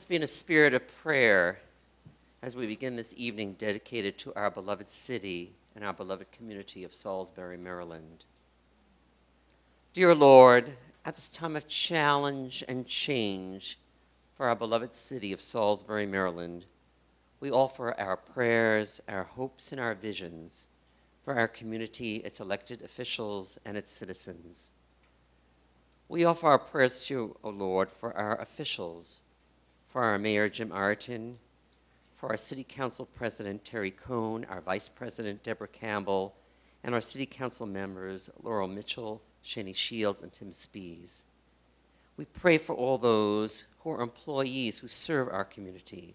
be in a spirit of prayer as we begin this evening dedicated to our beloved city and our beloved community of Salisbury, Maryland. Dear Lord, at this time of challenge and change for our beloved city of Salisbury, Maryland, we offer our prayers, our hopes, and our visions for our community, its elected officials, and its citizens. We offer our prayers to you, O Lord, for our officials, for our Mayor, Jim Ireton, for our City Council President, Terry Cohn, our Vice President, Deborah Campbell, and our City Council members, Laurel Mitchell, Shani Shields, and Tim Spees. We pray for all those who are employees who serve our community,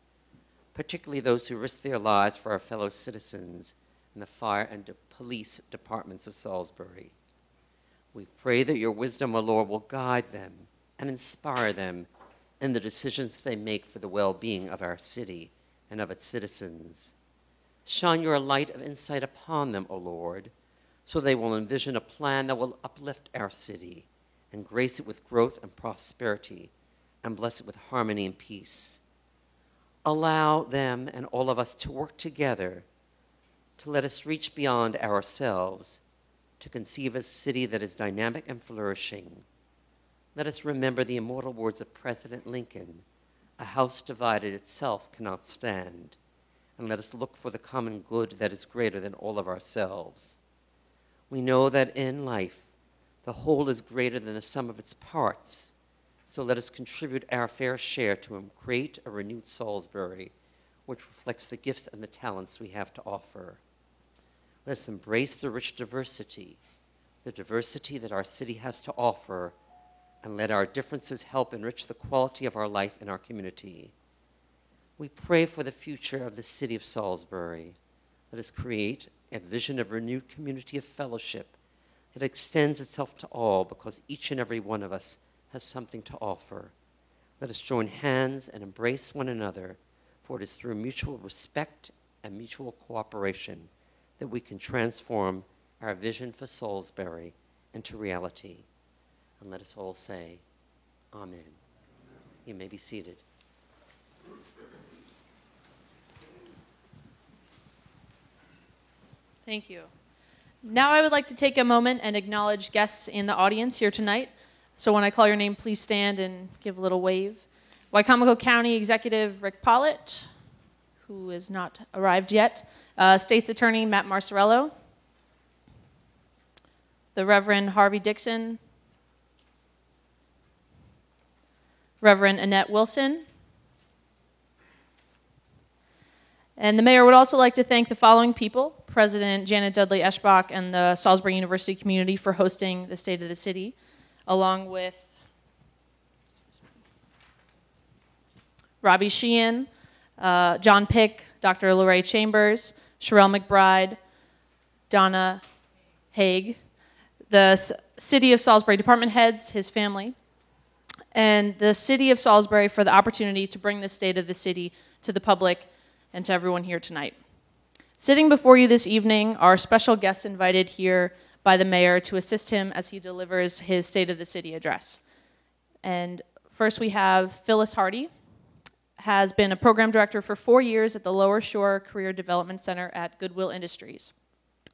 particularly those who risk their lives for our fellow citizens in the fire and police departments of Salisbury. We pray that your wisdom, O Lord, will guide them and inspire them in the decisions they make for the well-being of our city and of its citizens. Shine your light of insight upon them, O Lord, so they will envision a plan that will uplift our city and grace it with growth and prosperity and bless it with harmony and peace. Allow them and all of us to work together to let us reach beyond ourselves to conceive a city that is dynamic and flourishing. Let us remember the immortal words of President Lincoln, "A house divided itself cannot stand," and let us look for the common good that is greater than all of ourselves. We know that in life, the whole is greater than the sum of its parts, so let us contribute our fair share to create a renewed Salisbury, which reflects the gifts and the talents we have to offer. Let us embrace the rich diversity that our city has to offer, and let our differences help enrich the quality of our life in our community. We pray for the future of the city of Salisbury. Let us create a vision of renewed community of fellowship that extends itself to all, because each and every one of us has something to offer. Let us join hands and embrace one another, for it is through mutual respect and mutual cooperation that we can transform our vision for Salisbury into reality. And let us all say, Amen. You may be seated. Thank you. Now I would like to take a moment and acknowledge guests in the audience here tonight. So when I call your name, please stand and give a little wave. Wycomico County Executive Rick Pollitt, who has not arrived yet. State's Attorney Matt Marcerello. The Reverend Harvey Dixon. Reverend Annette Wilson. And the mayor would also like to thank the following people: President Janet Dudley Eschbach and the Salisbury University community for hosting the State of the City, along with Robbie Sheehan, John Pick, Dr. Lorraine Chambers, Sherelle McBride, Donna Haig, the City of Salisbury department heads, his family, and the City of Salisbury for the opportunity to bring the State of the City to the public and to everyone here tonight. Sitting before you this evening are special guests invited here by the mayor to assist him as he delivers his State of the City address. And first we have Phyllis Hardy, has been a program director for 4 years at the Lower Shore Career Development Center at Goodwill Industries.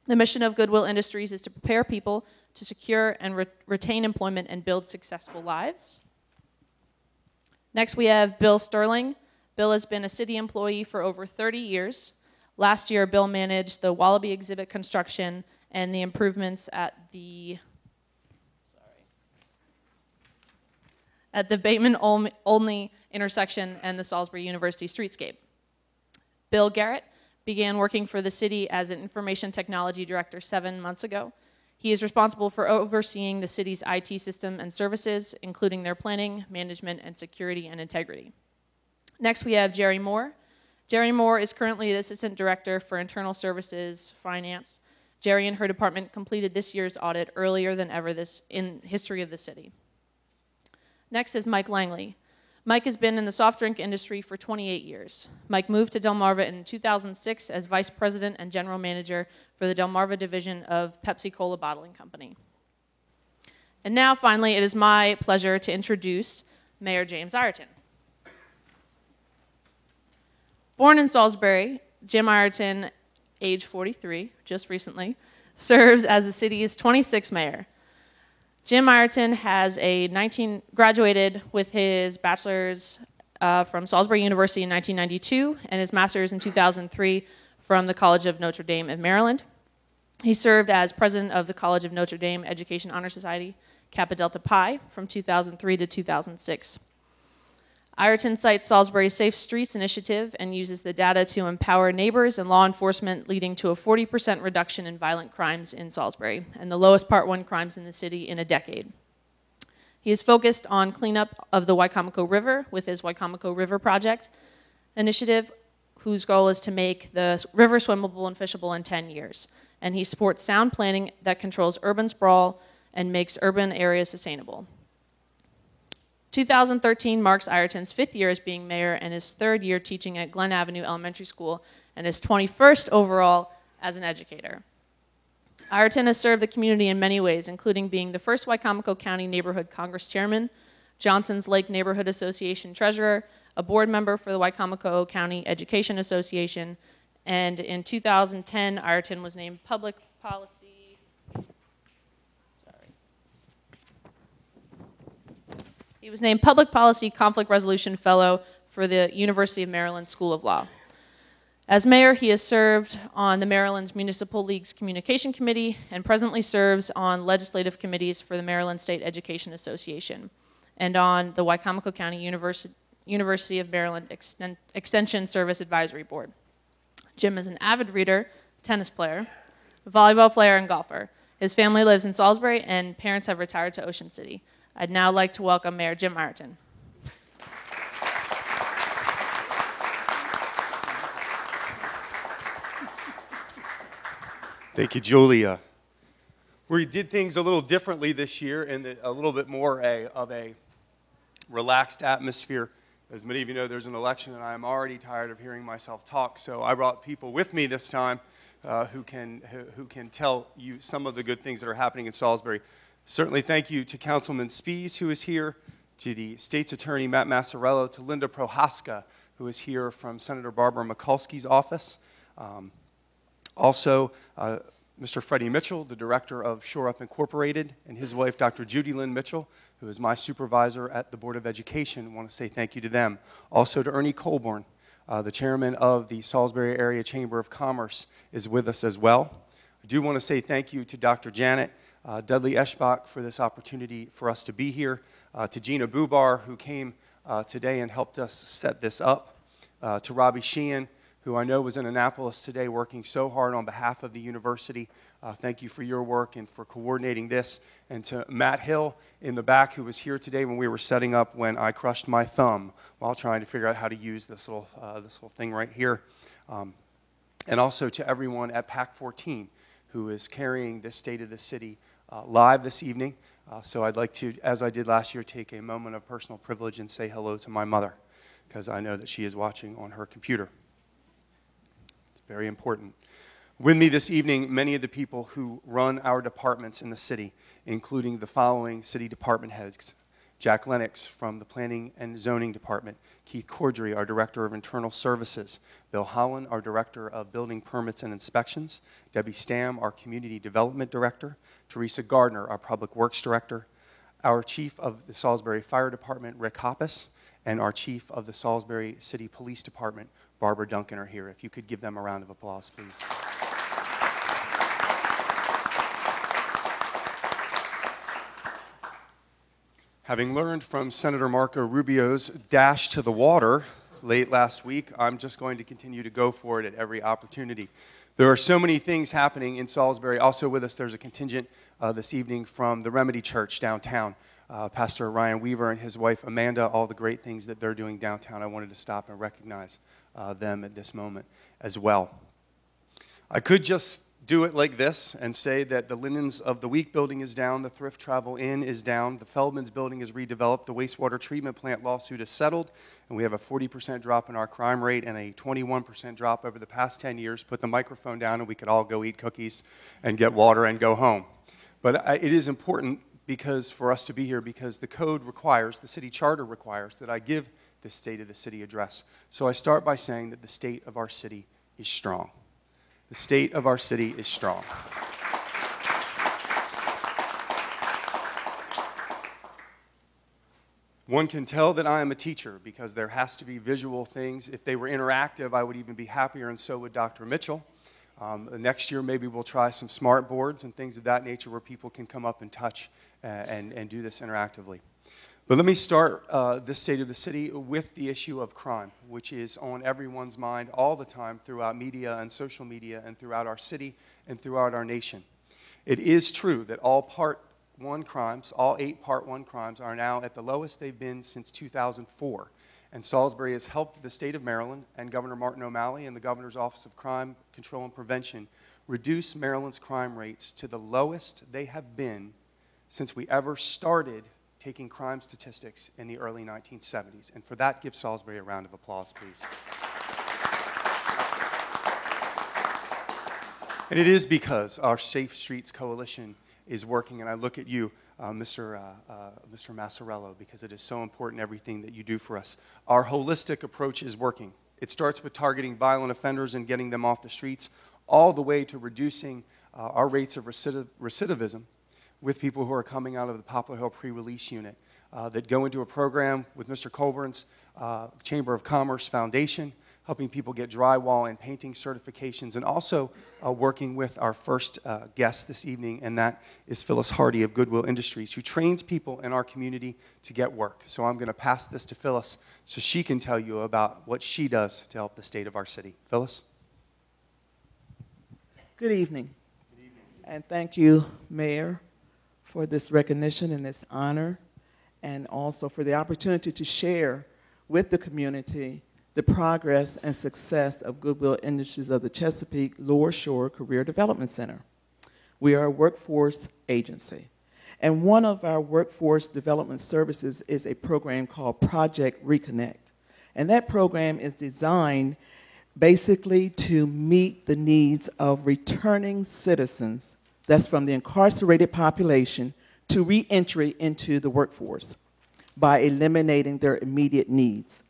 The mission of Goodwill Industries is to prepare people to secure and retain employment and build successful lives. Next we have Bill Sterling. Bill has been a city employee for over 30 years. Last year, Bill managed the Wallaby exhibit construction and the improvements at the Bateman-Olney intersection and the Salisbury University streetscape. Bill Garrett began working for the city as an information technology director 7 months ago. He is responsible for overseeing the city's IT system and services, including their planning, management, and security and integrity. Next, we have Jerry Moore. Jerry Moore is currently the Assistant Director for Internal Services Finance. Jerry and her department completed this year's audit earlier than ever in history of the city. Next is Mike Langley. Mike has been in the soft drink industry for 28 years. Mike moved to Delmarva in 2006 as Vice President and General Manager for the Delmarva division of Pepsi-Cola Bottling Company. And now, finally, it is my pleasure to introduce Mayor James Ireton. Born in Salisbury, Jim Ireton, age 43, just recently, serves as the city's 26th mayor. Jim Ireton graduated with his bachelor's from Salisbury University in 1992 and his master's in 2003 from the College of Notre Dame in Maryland. He served as president of the College of Notre Dame Education Honor Society, Kappa Delta Pi, from 2003 to 2006. Ireton cites Salisbury's Safe Streets initiative and uses the data to empower neighbors and law enforcement, leading to a 40% reduction in violent crimes in Salisbury and the lowest Part 1 crimes in the city in a decade. He is focused on cleanup of the Wicomico River with his Wicomico River Project initiative, whose goal is to make the river swimmable and fishable in 10 years. And he supports sound planning that controls urban sprawl and makes urban areas sustainable. 2013 marks Ireton's 5th year as being mayor and his 3rd year teaching at Glen Avenue Elementary School and his 21st overall as an educator. Ireton has served the community in many ways, including being the first Wicomico County Neighborhood Congress chairman, Johnson's Lake Neighborhood Association treasurer, a board member for the Wicomico County Education Association, and in 2010, Ireton was named Public Policy Conflict Resolution Fellow for the University of Maryland School of Law. As mayor, he has served on the Maryland's Municipal League's Communication Committee and presently serves on legislative committees for the Maryland State Education Association and on the Wicomico County University of Maryland Extension Service Advisory Board. Jim is an avid reader, tennis player, volleyball player, and golfer. His family lives in Salisbury, and parents have retired to Ocean City. I'd now like to welcome Mayor Jim Ireton. Thank you, Julia. We did things a little differently this year and a little bit more of a relaxed atmosphere. As many of you know, there's an election, and I'm already tired of hearing myself talk, so I brought people with me this time who can tell you some of the good things that are happening in Salisbury. Certainly thank you to Councilman Spies, who is here, to the State's Attorney, Matt Massarello, to Linda Prohaska, who is here from Senator Barbara Mikulski's office. Also, Mr. Freddie Mitchell, the director of Shore Up Incorporated, and his wife, Dr. Judy Lynn Mitchell, who is my supervisor at the Board of Education. I want to say thank you to them. Also to Ernie Colborn, the chairman of the Salisbury Area Chamber of Commerce, is with us as well. I do want to say thank you to Dr. Janet Dudley Eschbach for this opportunity for us to be here, to Gina Bubar, who came today and helped us set this up, to Robbie Sheehan, who I know was in Annapolis today working so hard on behalf of the university. Thank you for your work and for coordinating this. And to Matt Hill in the back, who was here today when we were setting up when I crushed my thumb while trying to figure out how to use this little thing right here. And also to everyone at PAC 14, who is carrying this State of the City live this evening. So I'd like to, as I did last year, take a moment of personal privilege and say hello to my mother, because I know that she is watching on her computer. It's very important. With me this evening, many of the people who run our departments in the city, including the following city department heads: Jack Lennox from the Planning and Zoning Department, Keith Cordry, our Director of Internal Services, Bill Holland, our Director of Building Permits and Inspections, Debbie Stamm, our Community Development Director, Teresa Gardner, our Public Works Director, our Chief of the Salisbury Fire Department, Rick Hoppus, and our Chief of the Salisbury City Police Department, Barbara Duncan, are here. If you could give them a round of applause, please. Having learned from Senator Marco Rubio's dash to the water late last week, I'm just going to continue to go for it at every opportunity. There are so many things happening in Salisbury. Also with us, there's a contingent this evening from the Remedy Church downtown. Pastor Ryan Weaver and his wife Amanda, all the great things that they're doing downtown. I wanted to stop and recognize them at this moment as well. I could just do it like this and say that the Linens of the Week building is down, the Thrift Travel Inn is down, the Feldman's building is redeveloped, the wastewater treatment plant lawsuit is settled, and we have a 40% drop in our crime rate and a 21% drop over the past 10 years. Put the microphone down and we could all go eat cookies and get water and go home. But it is important for us to be here because the code requires, the city charter requires, that I give this State of the City address. So I start by saying that the state of our city is strong. The state of our city is strong. One can tell that I am a teacher because there has to be visual things. If they were interactive, I would even be happier, and so would Dr. Mitchell. Next year, maybe we'll try some smart boards and things of that nature where people can come up and touch and do this interactively. But let me start this State of the City with the issue of crime, which is on everyone's mind all the time throughout media and social media and throughout our city and throughout our nation. It is true that all Part 1 crimes, all 8 Part 1 crimes, are now at the lowest they've been since 2004. And Salisbury has helped the state of Maryland and Governor Martin O'Malley and the Governor's Office of Crime Control and Prevention reduce Maryland's crime rates to the lowest they have been since we ever started taking crime statistics in the early 1970s. And for that, give Salisbury a round of applause, please. And it is because our Safe Streets Coalition is working, and I look at you, Mr. Massarello, because it is so important, everything that you do for us. Our holistic approach is working. It starts with targeting violent offenders and getting them off the streets, all the way to reducing our rates of recidivism with people who are coming out of the Poplar Hill pre-release unit that go into a program with Mr. Colburn's Chamber of Commerce Foundation, helping people get drywall and painting certifications, and also working with our first guest this evening, and that is Phyllis Hardy of Goodwill Industries, who trains people in our community to get work. So I'm going to pass this to Phyllis so she can tell you about what she does to help the state of our city. Phyllis? Good evening. Good evening. And thank you, Mayor, for this recognition and this honor, and also for the opportunity to share with the community the progress and success of Goodwill Industries of the Chesapeake Lower Shore Career Development Center. We are a workforce agency, and one of our workforce development services is a program called Project Reconnect. And that program is designed basically to meet the needs of returning citizens, that's from the incarcerated population, to re-entry into the workforce by eliminating their immediate needs.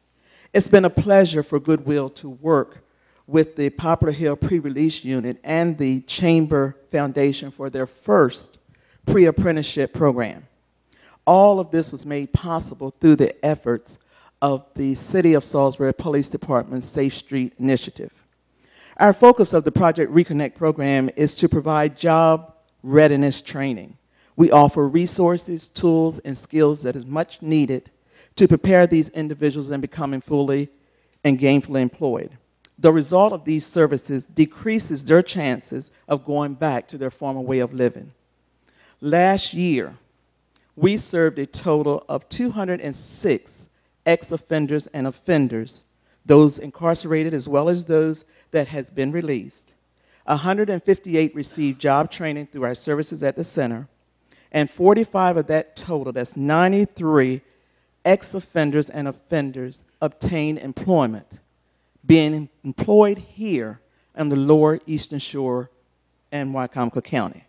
It's been a pleasure for Goodwill to work with the Poplar Hill pre-release unit and the Chamber Foundation for their first pre-apprenticeship program. All of this was made possible through the efforts of the City of Salisbury Police Department's Safe Street Initiative. Our focus of the Project Reconnect program is to provide job readiness training. We offer resources, tools, and skills that is much needed to prepare these individuals in becoming fully and gainfully employed. The result of these services decreases their chances of going back to their former way of living. Last year, we served a total of 206 ex-offenders and offenders, those incarcerated as well as those that has been released. 158 received job training through our services at the center, and 45 of that total, that's 93 ex-offenders and offenders, obtained employment, being employed here on the Lower Eastern Shore and Wycomico County.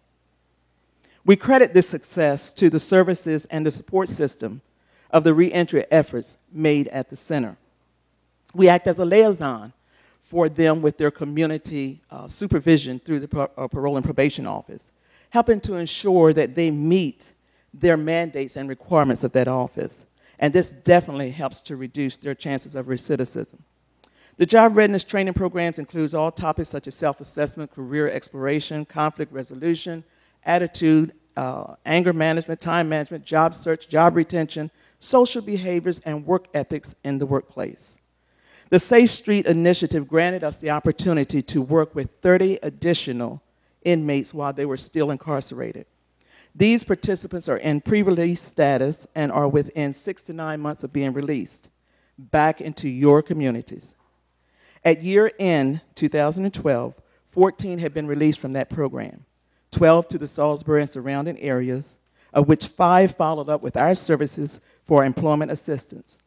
We credit this success to the services and the support system of the reentry efforts made at the center. We act as a liaison for them with their community supervision through the Parole and Probation Office, helping to ensure that they meet their mandates and requirements of that office. And this definitely helps to reduce their chances of recidivism. The job readiness training programs includes all topics such as self-assessment, career exploration, conflict resolution, attitude, anger management, time management, job search, job retention, social behaviors, and work ethics in the workplace. The Safe Street Initiative granted us the opportunity to work with 30 additional inmates while they were still incarcerated. These participants are in pre-release status and are within 6 to 9 months of being released back into your communities. At year end 2012, 14 had been released from that program, 12 to the Salisbury and surrounding areas, of which 5 followed up with our services for employment assistance.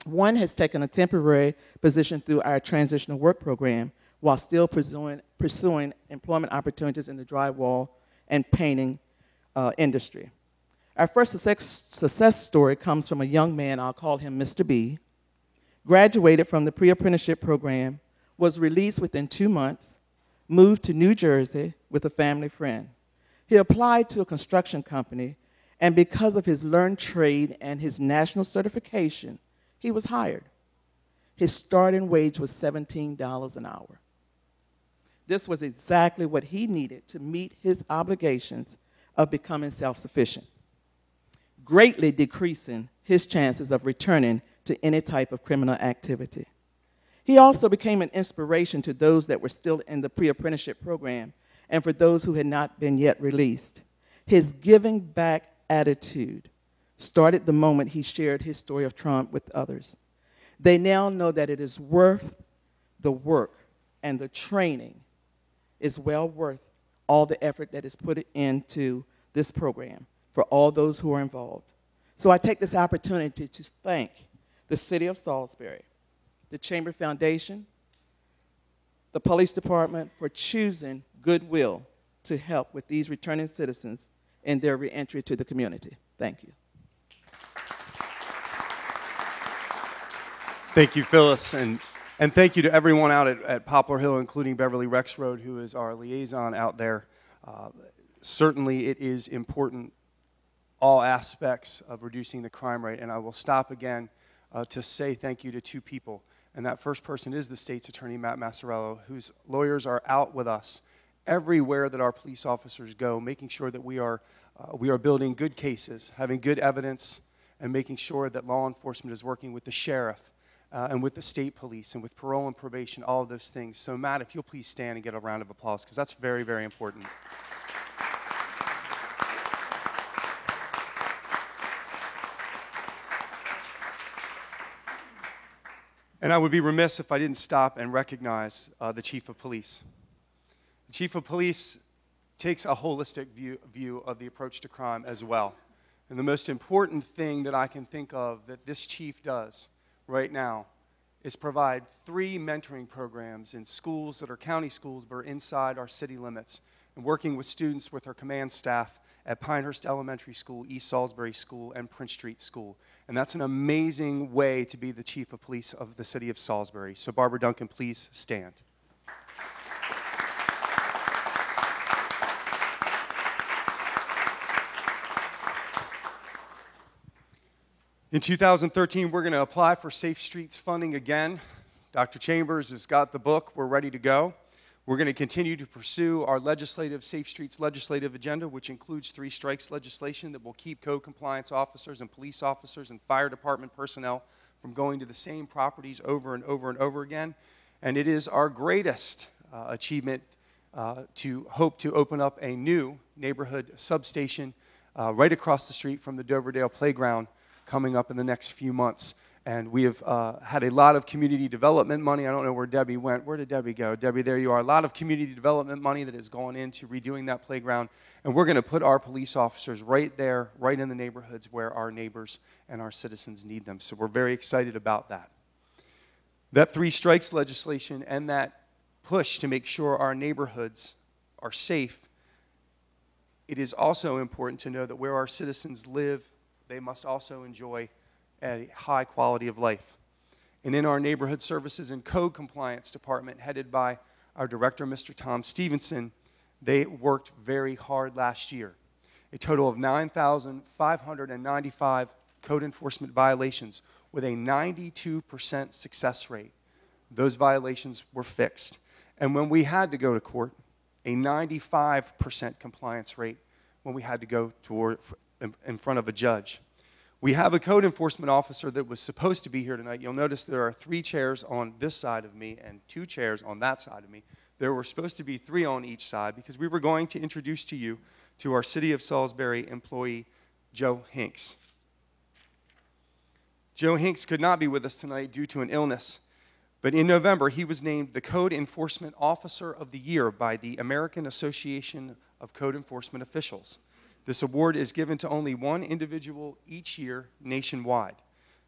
1 has taken a temporary position through our transitional work program while still pursuing employment opportunities in the drywall and painting industry. Our first success story comes from a young man, I'll call him Mr. B, graduated from the pre-apprenticeship program, was released within 2 months, moved to New Jersey with a family friend. He applied to a construction company, and because of his learned trade and his national certification, he was hired. His starting wage was $17 an hour. This was exactly what he needed to meet his obligations of becoming self-sufficient, greatly decreasing his chances of returning to any type of criminal activity. He also became an inspiration to those that were still in the pre-apprenticeship program and for those who had not been yet released. His giving back attitude started the moment he shared his story of Trump with others. They now know that it is worth the work, and the training is well worth all the effort that is put into this program for all those who are involved. So I take this opportunity to thank the City of Salisbury, the Chamber Foundation, the Police Department for choosing goodwill to help with these returning citizens in their reentry to the community. Thank you. Thank you, Phyllis, and thank you to everyone out at Poplar Hill, including Beverly Rexroad, who is our liaison out there. Certainly it is important, all aspects of reducing the crime rate, and I will stop again to say thank you to two people. And that first person is the state's attorney, Matt Massarello, whose lawyers are out with us everywhere that our police officers go, making sure that we are building good cases, having good evidence, and making sure that law enforcement is working with the sheriff and with the state police and with parole and probation, all of those things. So Matt, if you'll please stand and get a round of applause, because that's very, very important. And I would be remiss if I didn't stop and recognize the Chief of Police. The Chief of Police takes a holistic view of the approach to crime as well. And the most important thing that I can think of that this chief does right now is provide 3 mentoring programs in schools that are county schools but are inside our city limits, and working with students with our command staff at Pinehurst Elementary School, East Salisbury School, and Prince Street School. And that's an amazing way to be the Chief of Police of the city of Salisbury. So Barbara Duncan, please stand. In 2013, we're going to apply for Safe Streets funding again. Dr. Chambers has got the book. We're ready to go. We're going to continue to pursue our Safe Streets legislative agenda, which includes 3 strikes legislation that will keep code compliance officers and police officers and fire department personnel from going to the same properties over and over and over again. And it is our greatest achievement to hope to open up a new neighborhood substation right across the street from the Doverdale Playground coming up in the next few months. And we have had a lot of community development money. I don't know where Debbie went. Where did Debbie go? Debbie, there you are. A lot of community development money that has gone into redoing that playground. And we're going to put our police officers right there, right in the neighborhoods where our neighbors and our citizens need them. So we're very excited about that. That 3 strikes legislation and that push to make sure our neighborhoods are safe, it is also important to know that where our citizens live, they must also enjoy a high quality of life. And in our neighborhood services and code compliance department, headed by our director, Mr. Tom Stevenson, they worked very hard last year. A total of 9,595 code enforcement violations with a 92% success rate. Those violations were fixed. And when we had to go to court, a 95% compliance rate when we had to go in front of a judge. We have a code enforcement officer that was supposed to be here tonight. You'll notice there are 3 chairs on this side of me and 2 chairs on that side of me. There were supposed to be 3 on each side because we were going to introduce to you to our City of Salisbury employee, Joe Hinks. Joe Hinks could not be with us tonight due to an illness, but in November he was named the Code Enforcement Officer of the Year by the American Association of Code Enforcement Officials. This award is given to only 1 individual each year nationwide.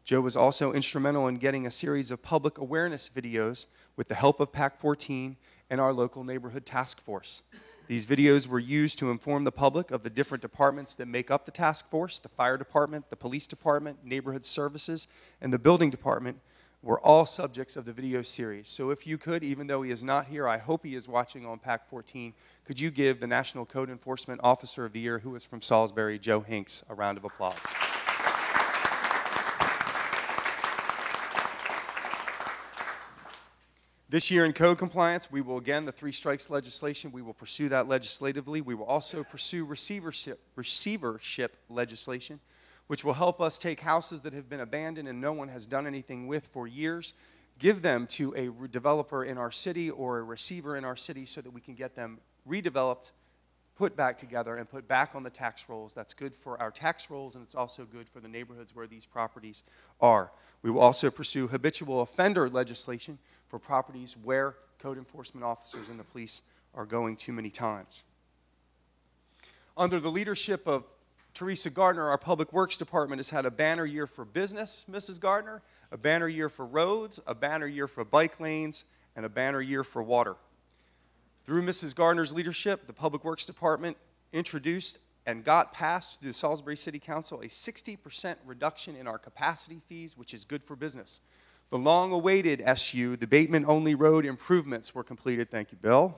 Joe was also instrumental in getting a series of public awareness videos with the help of PAC 14 and our local neighborhood task force. These videos were used to inform the public of the different departments that make up the task force, the fire department, the police department, neighborhood services, and the building department, were all subjects of the video series. So if you could, even though he is not here, I hope he is watching on PAC 14, could you give the National Code Enforcement Officer of the Year, who is from Salisbury, Joe Hinks, a round of applause. This year in code compliance, we will, again, the 3 strikes legislation, we will pursue that legislatively. We will also pursue receivership legislation, which will help us take houses that have been abandoned and no one has done anything with for years, give them to a developer in our city or a receiver in our city so that we can get them redeveloped, put back together, and put back on the tax rolls. That's good for our tax rolls, and it's also good for the neighborhoods where these properties are. We will also pursue habitual offender legislation for properties where code enforcement officers and the police are going too many times. Under the leadership of Teresa Gardner, our Public Works Department has had a banner year for business, Mrs. Gardner, a banner year for roads, a banner year for bike lanes, and a banner year for water. Through Mrs. Gardner's leadership, the Public Works Department introduced and got passed through the Salisbury City Council a 60% reduction in our capacity fees, which is good for business. The long-awaited SU, the Bateman-only road improvements, were completed. Thank you, Bill.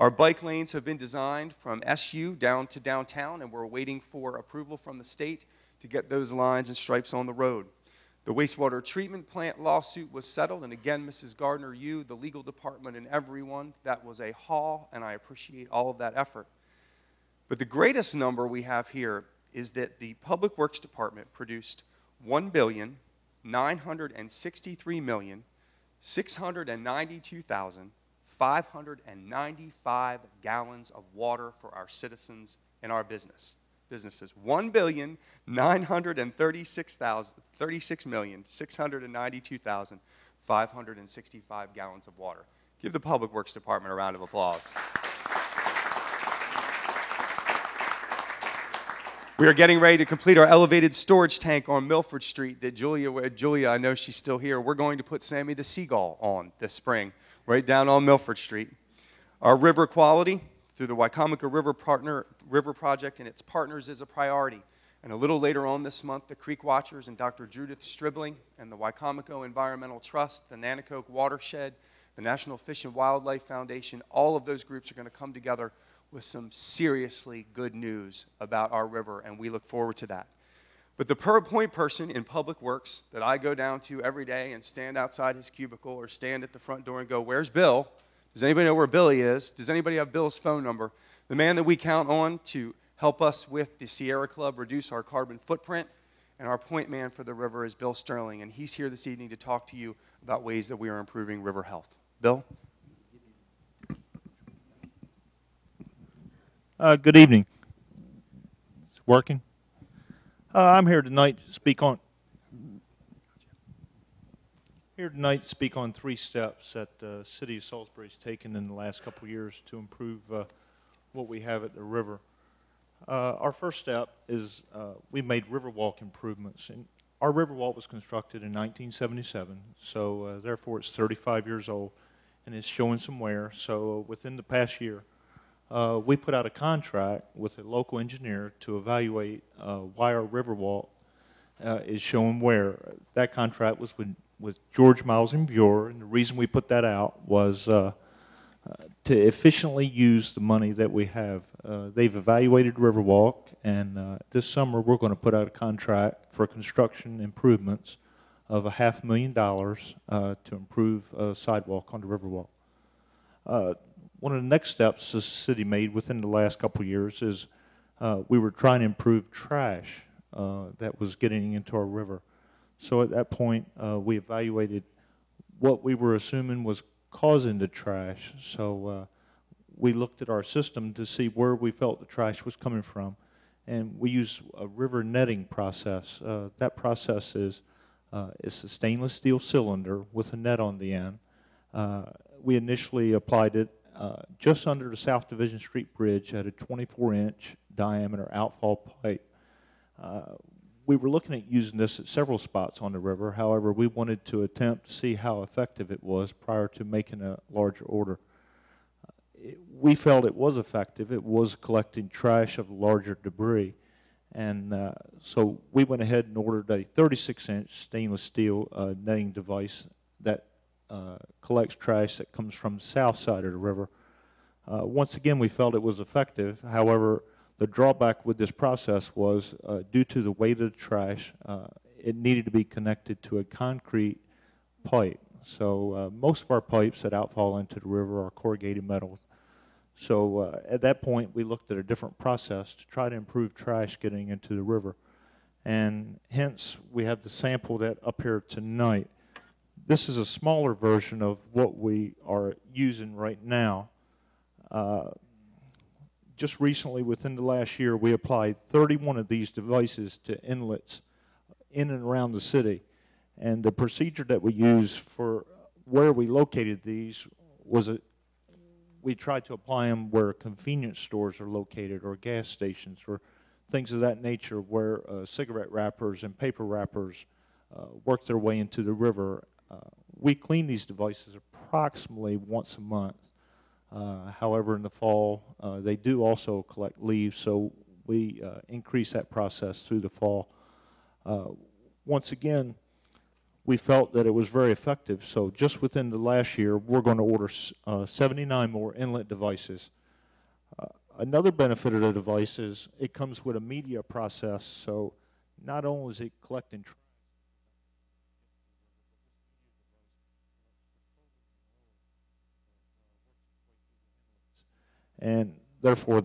Our bike lanes have been designed from SU down to downtown, and we're waiting for approval from the state to get those lines and stripes on the road. The wastewater treatment plant lawsuit was settled, and again, Mrs. Gardner, you, the legal department, and everyone, that was a haul, and I appreciate all of that effort. But the greatest number we have here is that the Public Works Department produced $1,963,692,595 gallons of water for our citizens and our businesses. 1,936,692,565 gallons of water. Give the Public Works Department a round of applause. We are getting ready to complete our elevated storage tank on Milford Street that Julia, I know she's still here. We're going to put Sammy the Seagull on this spring, right down on Milford Street. Our river quality through the Wycomico River Project and its partners is a priority. And a little later on this month, the Creek Watchers and Dr. Judith Stribling and the Wycomico Environmental Trust, the Nanticoke Watershed, the National Fish and Wildlife Foundation, all of those groups are going to come together with some seriously good news about our river, and we look forward to that. But the point person in Public Works that I go down to every day and stand outside his cubicle or stand at the front door and go, "Where's Bill? Does anybody know where Billy is? Does anybody have Bill's phone number?" The man that we count on to help us with the Sierra Club reduce our carbon footprint, and our point man for the river is Bill Sterling, and he's here this evening to talk to you about ways that we are improving river health. Bill? Good evening. It's working. I'm here tonight to speak on 3 steps that the City of Salisbury has taken in the last couple of years to improve what we have at the river. Our first step is we made Riverwalk improvements. And our Riverwalk was constructed in 1977, so therefore it's 35 years old, and it's showing some wear. So within the past year, we put out a contract with a local engineer to evaluate why our Riverwalk is showing wear. That contract was with George Miles and Buer, and the reason we put that out was to efficiently use the money that we have. They've evaluated Riverwalk, and this summer we're going to put out a contract for construction improvements of $500,000 to improve a sidewalk on the Riverwalk. One of the next steps the city made within the last couple of years is we were trying to improve trash that was getting into our river. So at that point, we evaluated what we were assuming was causing the trash. So we looked at our system to see where we felt the trash was coming from. And we used a river netting process. That process is it's a stainless steel cylinder with a net on the end. We initially applied it just under the South Division Street Bridge at a 24-inch diameter outfall pipe. We were looking at using this at several spots on the river. However, we wanted to attempt to see how effective it was prior to making a larger order. We felt it was effective. It was collecting trash of larger debris. And so we went ahead and ordered a 36-inch stainless steel netting device that collects trash that comes from the south side of the river. Once again, we felt it was effective. However, the drawback with this process was due to the weight of the trash, it needed to be connected to a concrete pipe. So most of our pipes that outfall into the river are corrugated metal. So at that point, we looked at a different process to try to improve trash getting into the river. And hence, we have the sample that up here tonight. This is a smaller version of what we are using right now. Just recently, within the last year, we applied 31 of these devices to inlets in and around the city. And the procedure that we use for where we located these was we tried to apply them where convenience stores are located, or gas stations, or things of that nature, where cigarette wrappers and paper wrappers work their way into the river. We clean these devices approximately once a month. However, in the fall, they do also collect leaves, so we increase that process through the fall. Once again, we felt that it was very effective, so just within the last year, we're going to order 79 more inlet devices. Another benefit of the device is it comes with a media process, so not only is it collecting trash, and therefore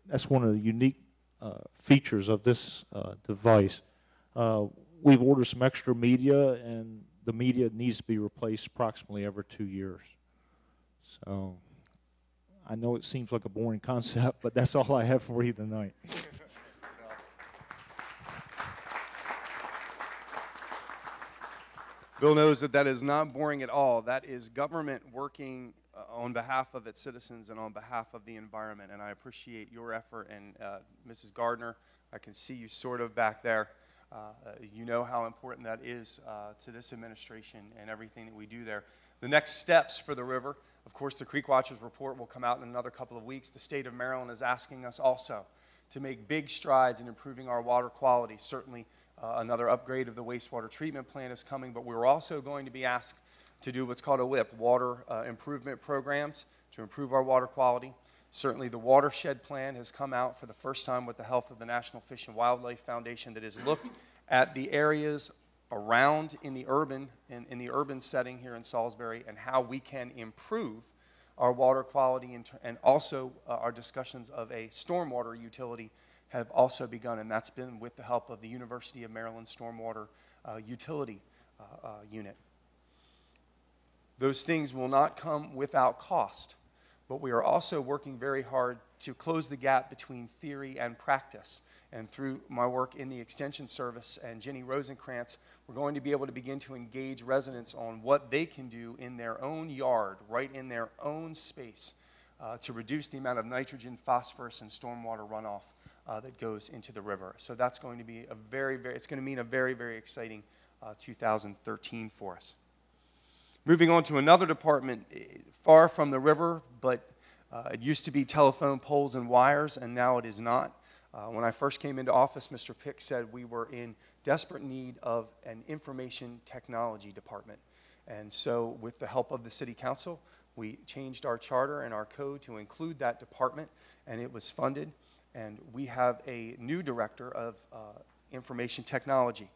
that's one of the unique features of this device. We've ordered some extra media, and the media needs to be replaced approximately every 2 years. So I know it seems like a boring concept, but that's all I have for you tonight. Bill knows that that is not boring at all. That is government working on behalf of its citizens and on behalf of the environment, and I appreciate your effort. And Mrs. Gardner, I can see you sort of back there. You know how important that is to this administration and everything that we do there. The next steps for the river, of course, the Creek Watchers report will come out in another couple of weeks. The state of Maryland is asking us also to make big strides in improving our water quality. Certainly another upgrade of the wastewater treatment plant is coming, but we're also going to be asked to do what's called a WIP, water improvement programs, to improve our water quality. Certainly the watershed plan has come out for the first time with the help of the National Fish and Wildlife Foundation that has looked at the areas around in the urban setting here in Salisbury and how we can improve our water quality, and also our discussions of a stormwater utility have also begun, and that's been with the help of the University of Maryland Stormwater Utility Unit. Those things will not come without cost, but we are also working very hard to close the gap between theory and practice. And through my work in the Extension Service and Jenny Rosenkrantz, we're going to be able to begin to engage residents on what they can do in their own yard, right in their own space, to reduce the amount of nitrogen, phosphorus, and stormwater runoff that goes into the river. So that's going to be it's going to mean a very, very exciting 2013 for us. Moving on to another department far from the river, but it used to be telephone poles and wires, and now it is not. When I first came into office, Mr. Pick said we were in desperate need of an information technology department. And so with the help of the City Council, we changed our charter and our code to include that department, and it was funded. And we have a new director of information technology.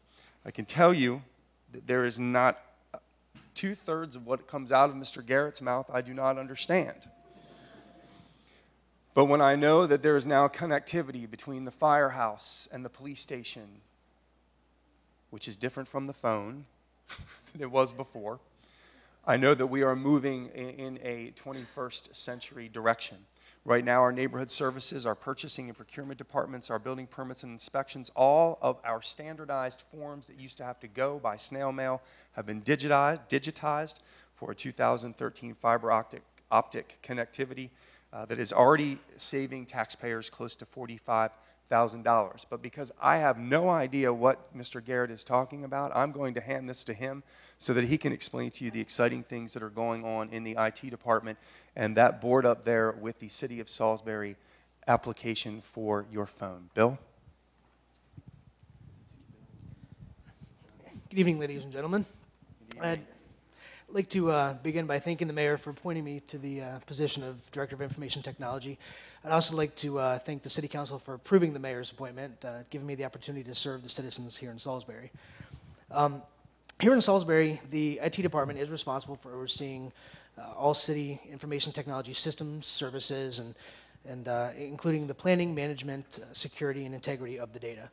I can tell you that there is not 2/3 of what comes out of Mr. Garrett's mouth I do not understand. But when I know that there is now connectivity between the firehouse and the police station, which is different from the phone than it was before, I know that we are moving in a 21st century direction. Right now, our neighborhood services, our purchasing and procurement departments, our building permits and inspections, all of our standardized forms that used to have to go by snail mail have been digitized for a 2013 fiber optic connectivity that is already saving taxpayers close to $45,000. But because I have no idea what Mr. Garrett is talking about, I'm going to hand this to him so that he can explain to you the exciting things that are going on in the IT department and that board up there with the City of Salisbury application for your phone. Bill? Good evening, ladies and gentlemen. I'd like to begin by thanking the mayor for appointing me to the position of Director of Information Technology. I'd also like to thank the City Council for approving the mayor's appointment, giving me the opportunity to serve the citizens here in Salisbury. Here in Salisbury, the IT department is responsible for overseeing all city information technology systems, services, and including the planning, management, security, and integrity of the data.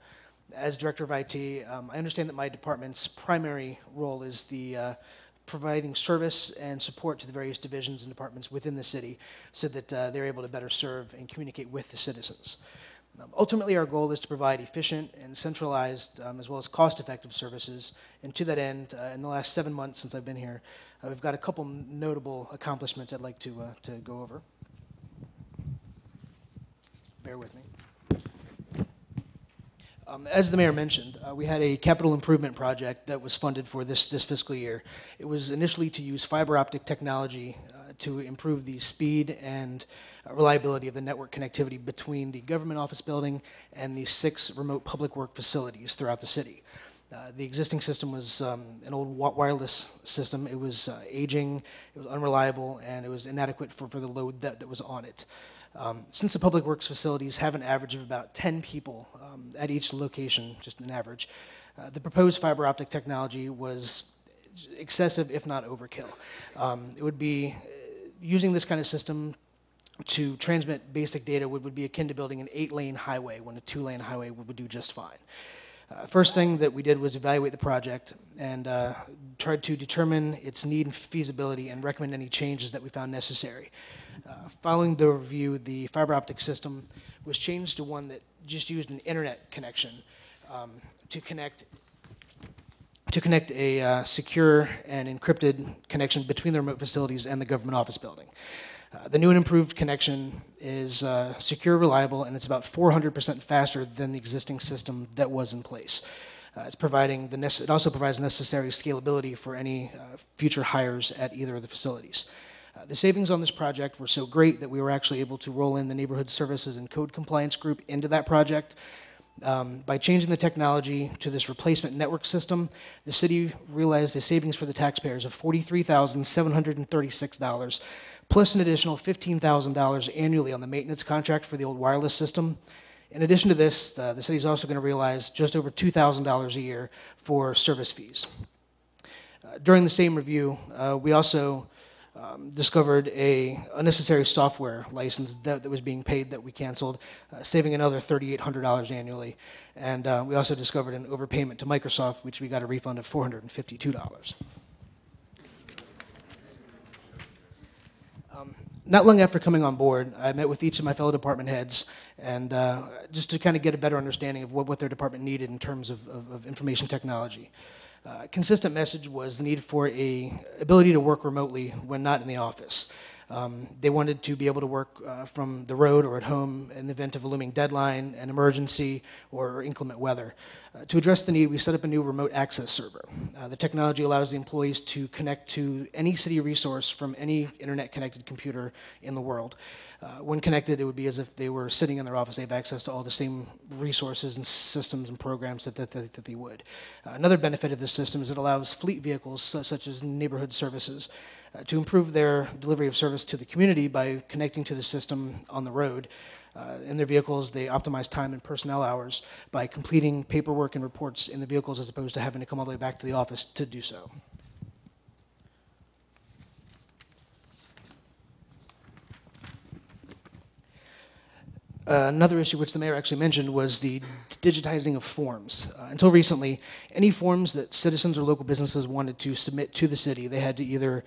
As Director of IT, I understand that my department's primary role is the providing service and support to the various divisions and departments within the city so that they're able to better serve and communicate with the citizens. Ultimately, our goal is to provide efficient and centralized as well as cost-effective services. And to that end, in the last 7 months since I've been here, we've got a couple notable accomplishments I'd like to go over. Bear with me. As the mayor mentioned, we had a capital improvement project that was funded for this fiscal year. It was initially to use fiber optic technology to improve the speed and reliability of the network connectivity between the government office building and the 6 remote public work facilities throughout the city. The existing system was an old wireless system. It was aging, it was unreliable, and it was inadequate for the load that was on it. Since the public works facilities have an average of about 10 people at each location, just an average, the proposed fiber optic technology was excessive, if not overkill. It would be, using this kind of system to transmit basic data would be akin to building an 8-lane highway when a 2-lane highway would do just fine. First thing that we did was evaluate the project and tried to determine its need and feasibility and recommend any changes that we found necessary. Following the review, the fiber optic system was changed to one that just used an internet connection to connect a secure and encrypted connection between the remote facilities and the government office building. The new and improved connection is secure, reliable, and it's about 400% faster than the existing system that was in place. It also provides necessary scalability for any future hires at either of the facilities. The savings on this project were so great that we were actually able to roll in the neighborhood services and code compliance group into that project. By changing the technology to this replacement network system, the city realized a savings for the taxpayers of $43,736, plus an additional $15,000 annually on the maintenance contract for the old wireless system. In addition to this, the city is also going to realize just over $2,000 a year for service fees. During the same review, we also discovered a unnecessary software license that was being paid that we canceled, saving another $3,800 annually. And we also discovered an overpayment to Microsoft, which we got a refund of $452. Not long after coming on board, I met with each of my fellow department heads and just to kind of get a better understanding of what their department needed in terms of information technology. Consistent message was the need for a ability to work remotely when not in the office. They wanted to be able to work from the road or at home in the event of a looming deadline, an emergency, or inclement weather. To address the need, we set up a new remote access server. The technology allows the employees to connect to any city resource from any internet-connected computer in the world. When connected, it would be as if they were sitting in their office. They have access to all the same resources and systems and programs that they would. Another benefit of this system is it allows fleet vehicles, such as neighborhood services, to improve their delivery of service to the community by connecting to the system on the road. In their vehicles, they optimize time and personnel hours by completing paperwork and reports in the vehicles as opposed to having to come all the way back to the office to do so. Another issue which the mayor actually mentioned was the digitizing of forms. Until recently, any forms that citizens or local businesses wanted to submit to the city, they had to either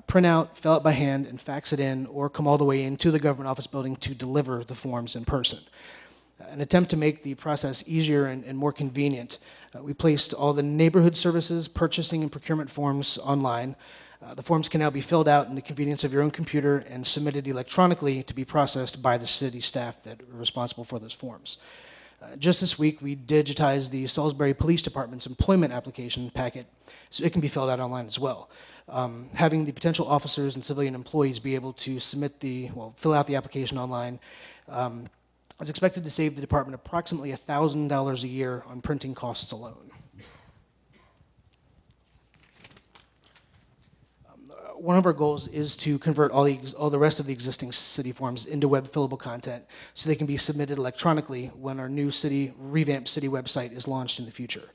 print out, fill it by hand, and fax it in, or come all the way into the government office building to deliver the forms in person. An attempt to make the process easier and more convenient, we placed all the neighborhood services, purchasing, and procurement forms online. The forms can now be filled out in the convenience of your own computer and submitted electronically to be processed by the city staff that are responsible for those forms. Just this week, we digitized the Salisbury Police Department's employment application packet so it can be filled out online as well. Having the potential officers and civilian employees be able to fill out the application online is expected to save the department approximately $1,000 a year on printing costs alone. one of our goals is to convert all the rest of the existing city forms into web fillable content so they can be submitted electronically when our new revamped city website is launched in the future.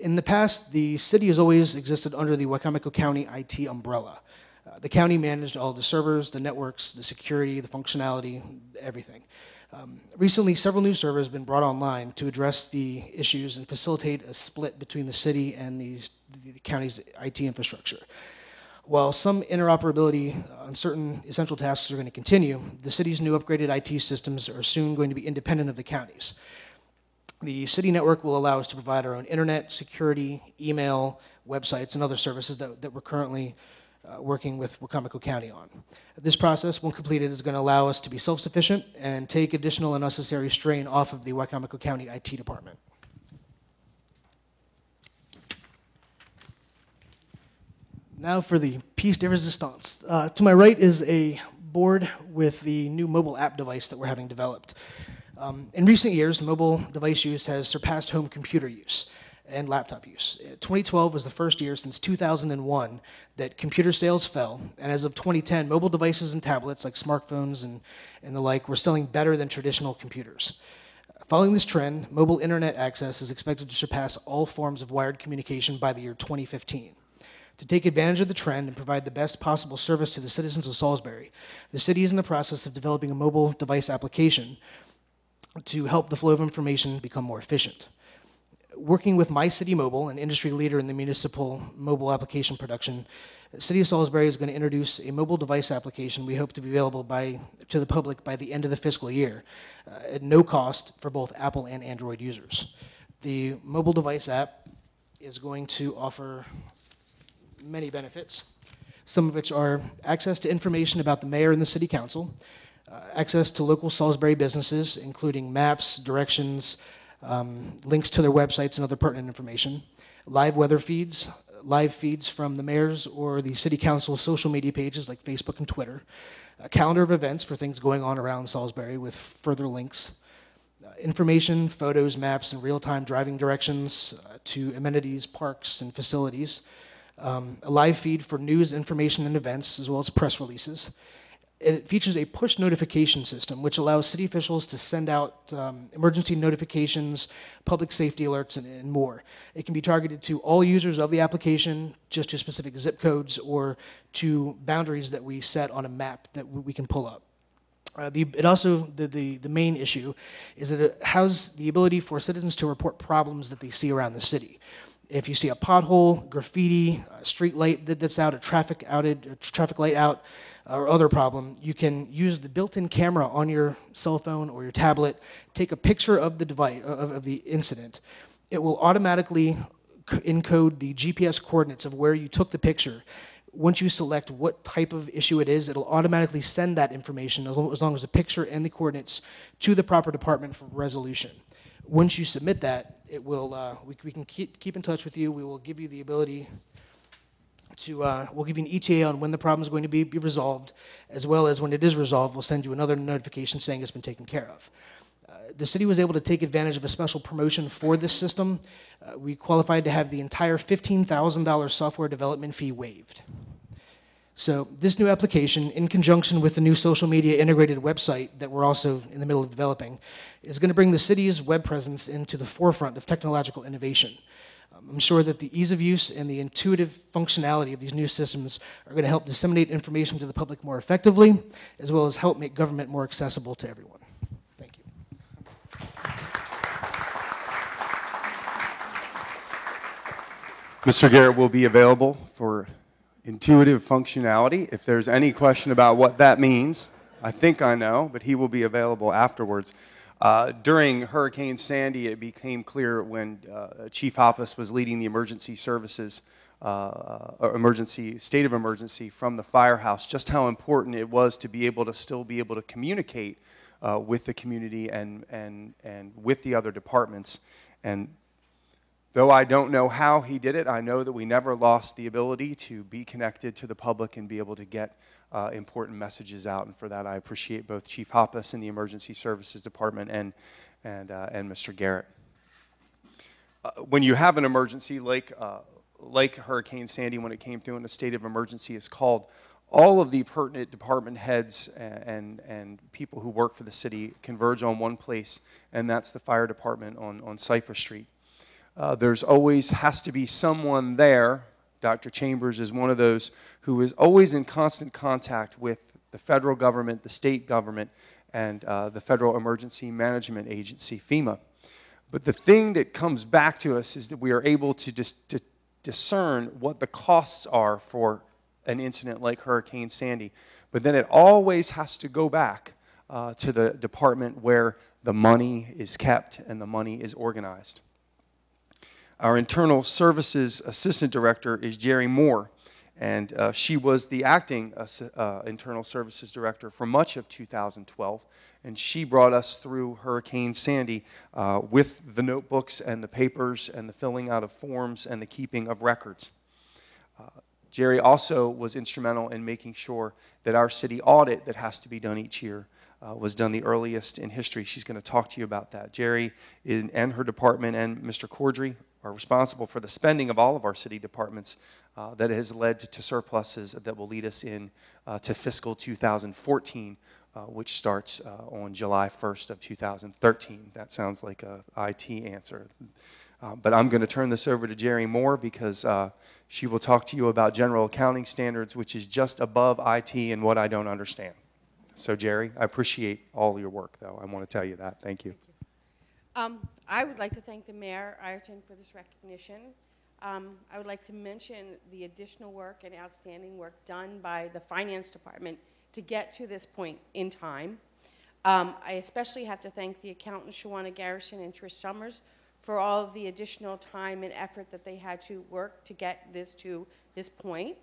In the past, the city has always existed under the Wicomico County IT umbrella. The county managed all the servers, the networks, the security, the functionality, everything. Recently, several new servers have been brought online to address the issues and facilitate a split between the city and the county's IT infrastructure. While some interoperability on certain essential tasks are going to continue, the city's new upgraded IT systems are soon going to be independent of the county's. The city network will allow us to provide our own internet, security, email, websites, and other services that we're currently working with Wicomico County on. This process, when completed, is going to allow us to be self-sufficient and take additional unnecessary strain off of the Wicomico County IT department. Now for the piece de resistance. To my right is a board with the new mobile app device that we're having developed. In recent years, mobile device use has surpassed home computer use and laptop use. 2012 was the first year since 2001 that computer sales fell, and as of 2010, mobile devices and tablets like smartphones and the like were selling better than traditional computers. Following this trend, mobile internet access is expected to surpass all forms of wired communication by the year 2015. To take advantage of the trend and provide the best possible service to the citizens of Salisbury, the city is in the process of developing a mobile device application to help the flow of information become more efficient. Working with My City Mobile, an industry leader in the municipal mobile application production, the City of Salisbury is going to introduce a mobile device application we hope to be available to the public by the end of the fiscal year at no cost for both Apple and Android users. The mobile device app is going to offer many benefits, some of which are access to information about the mayor and the city council, access to local Salisbury businesses, including maps, directions, links to their websites and other pertinent information, live weather feeds, live feeds from the mayor's or the city council's social media pages like Facebook and Twitter, a calendar of events for things going on around Salisbury with further links, information, photos, maps, and real-time driving directions to amenities, parks, and facilities, a live feed for news, information, and events, as well as press releases. It features a push notification system, which allows city officials to send out emergency notifications, public safety alerts, and more. It can be targeted to all users of the application, just to specific zip codes, or to boundaries that we set on a map that we can pull up. The main issue is that it has the ability for citizens to report problems that they see around the city. If you see a pothole, graffiti, a street light that's out, a traffic light out, or other problem, you can use the built-in camera on your cell phone or your tablet, take a picture of the device, of the incident. It will automatically encode the GPS coordinates of where you took the picture. Once you select what type of issue it is, it'll automatically send that information, as long as the picture and the coordinates, to the proper department for resolution. Once you submit that, it will, we can keep in touch with you. We will give you the ability to, we'll give you an ETA on when the problem is going to be resolved, as well as when it is resolved, we'll send you another notification saying it's been taken care of. The city was able to take advantage of a special promotion for this system. We qualified to have the entire $15,000 software development fee waived. So this new application, in conjunction with the new social media integrated website that we're also in the middle of developing, is going to bring the city's web presence into the forefront of technological innovation. I'm sure that the ease of use and the intuitive functionality of these new systems are going to help disseminate information to the public more effectively, as well as help make government more accessible to everyone. Thank you. Mr. Garrett will be available for intuitive functionality. If there's any question about what that means, I think I know, but he will be available afterwards. During Hurricane Sandy, it became clear when Chief Hoppus was leading the emergency services, state of emergency from the firehouse, just how important it was to be able to still be able to communicate with the community and with the other departments. And though I don't know how he did it, I know that we never lost the ability to be connected to the public and be able to get important messages out, and for that I appreciate both Chief Hoppus and the Emergency Services Department and Mr. Garrett. When you have an emergency like like Hurricane Sandy when it came through in a state of emergency is called, all of the pertinent department heads and people who work for the city converge on one place, and that's the fire department on Cypress Street. There's always has to be someone there. Dr. Chambers is one of those who is always in constant contact with the federal government, the state government, and the Federal Emergency Management Agency, FEMA. But the thing that comes back to us is that we are able to discern what the costs are for an incident like Hurricane Sandy. But then it always has to go back to the department where the money is kept and the money is organized. Our Internal Services Assistant Director is Jerry Moore, and she was the acting Internal Services Director for much of 2012. And she brought us through Hurricane Sandy with the notebooks and the papers and the filling out of forms and the keeping of records. Jerry also was instrumental in making sure that our city audit that has to be done each year was done the earliest in history. She's going to talk to you about that. Jerry and her department and Mr. Cordry are responsible for the spending of all of our city departments that has led to surpluses that will lead us in to fiscal 2014. Which starts on July 1st of 2013. That sounds like a IT answer. But I'm going to turn this over to Jerry Moore because she will talk to you about general accounting standards, which is just above IT and what I don't understand. So Jerry, I appreciate all your work, though. I want to tell you that. Thank you. I would like to thank the Mayor, Ireton, for this recognition. I would like to mention the additional work and outstanding work done by the Finance Department to get to this point in time. I especially have to thank the accountants, Shawana Garrison and Trish Summers, for all of the additional time and effort that they had to work to get this to this point.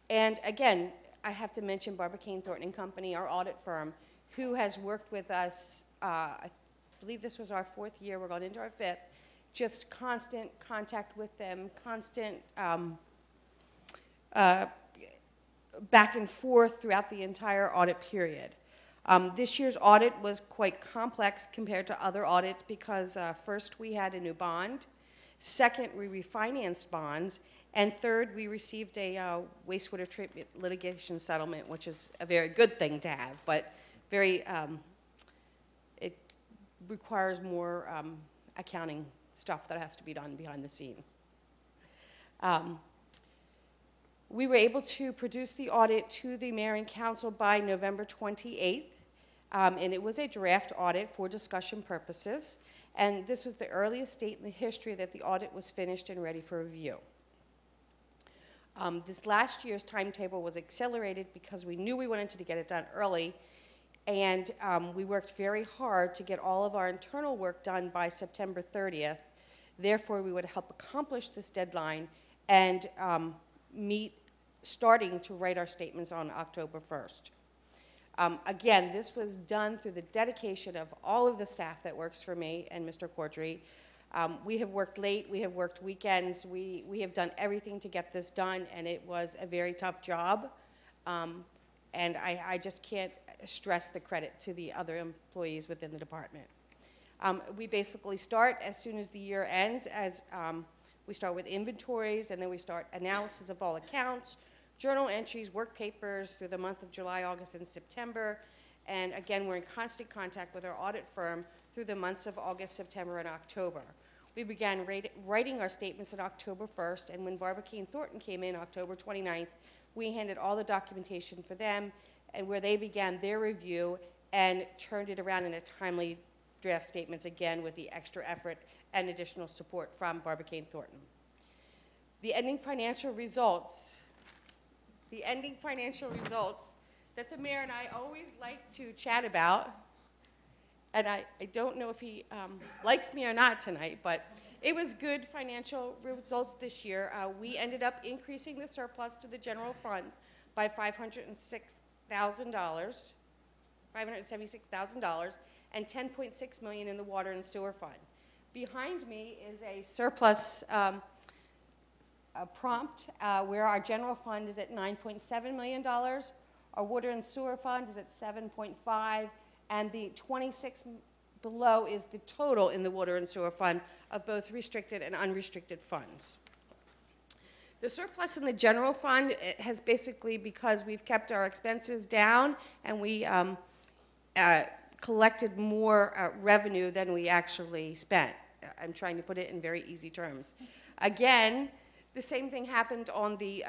And again, I have to mention Barbicane Thornton & Company, our audit firm, who has worked with us, I believe this was our 4th year, we're going into our 5th, just constant contact with them, constant back and forth throughout the entire audit period. This year's audit was quite complex compared to other audits because first we had a new bond, second we refinanced bonds, and third we received a wastewater treatment litigation settlement, which is a very good thing to have, but very, it requires more accounting stuff that has to be done behind the scenes. We were able to produce the audit to the Mayor and Council by November 28th, and it was a draft audit for discussion purposes, and this was the earliest date in the history that the audit was finished and ready for review. This last year's timetable was accelerated because we knew we wanted to get it done early, and we worked very hard to get all of our internal work done by September 30th. Therefore, we would help accomplish this deadline and starting to write our statements on October 1st. Again, this was done through the dedication of all of the staff that works for me and Mr. Cordry. We have worked late, we have worked weekends, we have done everything to get this done, and it was a very tough job. And I just can't stress the credit to the other employees within the department. We basically start as soon as the year ends, we start with inventories, and then we start analysis of all accounts, journal entries, work papers through the month of July, August, and September. And again, we're in constant contact with our audit firm through the months of August, September, and October. We began writing our statements on October 1st, and when Barbicane Thornton came in October 29th, we handed all the documentation for them, and where they began their review and turned it around in a timely draft statements, again with the extra effort and additional support from Barbicane Thornton. The ending financial results that the mayor and I always like to chat about, and I don't know if he likes me or not tonight, but it was good financial results this year. We ended up increasing the surplus to the general fund by $576,000, and $10.6 million in the water and sewer fund. Behind me is a surplus prompt where our general fund is at $9.7 million, our water and sewer fund is at 7.5, and the 26 below is the total in the water and sewer fund of both restricted and unrestricted funds. The surplus in the general fund has basically, because we've kept our expenses down and we collected more revenue than we actually spent. I'm trying to put it in very easy terms. Again, the same thing happened on the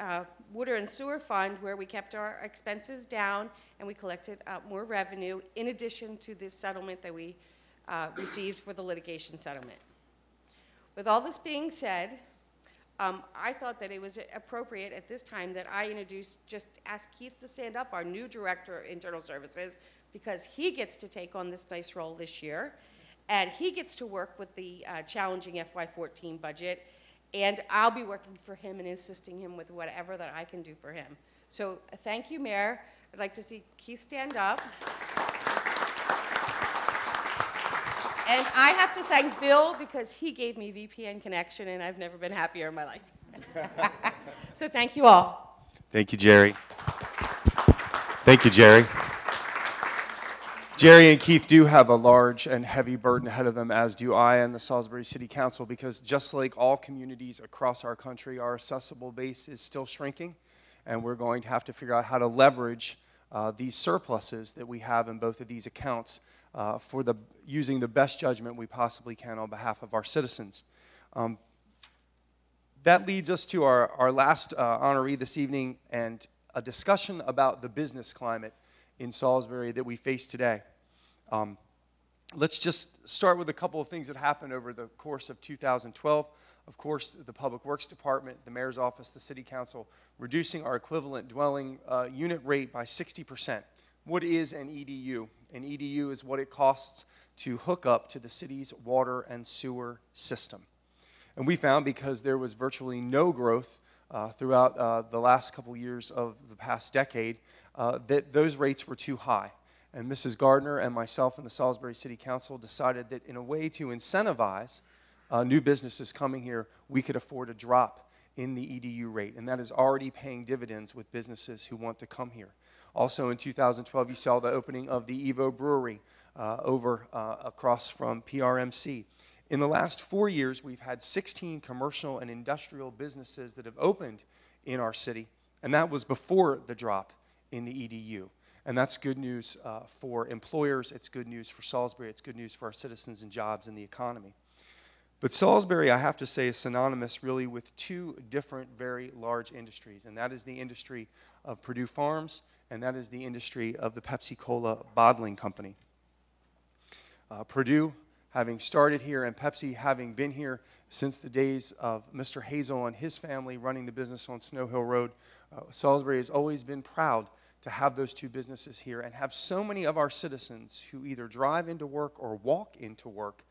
water and sewer fund, where we kept our expenses down and we collected more revenue in addition to this settlement that we received for the litigation settlement. With all this being said, I thought that it was appropriate at this time that I just ask Keith to stand up, our new Director of Internal Services, because he gets to take on this nice role this year, and he gets to work with the challenging FY14 budget, and I'll be working for him and assisting him with whatever that I can do for him. So thank you, Mayor. I'd like to see Keith stand up. And I have to thank Bill, because he gave me VPN connection, and I've never been happier in my life. So thank you all. Thank you, Jerry. Thank you, Jerry. Jerry and Keith do have a large and heavy burden ahead of them, as do I and the Salisbury City Council, because just like all communities across our country, our assessable base is still shrinking, and we're going to have to figure out how to leverage these surpluses that we have in both of these accounts for using the best judgment we possibly can on behalf of our citizens. That leads us to our last honoree this evening, and a discussion about the business climate in Salisbury that we face today. Let's just start with a couple of things that happened over the course of 2012. Of course, the Public Works Department, the Mayor's Office, the City Council, reducing our equivalent dwelling unit rate by 60%. What is an EDU? An EDU is what it costs to hook up to the city's water and sewer system. And we found, because there was virtually no growth throughout the last couple years of the past decade, that those rates were too high. And Mrs. Gardner and myself and the Salisbury City Council decided that in a way to incentivize new businesses coming here, we could afford a drop in the EDU rate. And that is already paying dividends with businesses who want to come here. Also in 2012, you saw the opening of the Evo Brewery across from PRMC. In the last 4 years, we've had 16 commercial and industrial businesses that have opened in our city, and that was before the drop in the EDU. And that's good news for employers, it's good news for Salisbury, it's good news for our citizens and jobs and the economy. But Salisbury, I have to say, is synonymous really with two different very large industries, and that is the industry of Purdue Farms, and that is the industry of the Pepsi-Cola bottling company. Purdue, having started here, and Pepsi having been here since the days of Mr. Hazel and his family running the business on Snow Hill Road, Salisbury has always been proud to have those two businesses here and have so many of our citizens who either drive into work or walk into work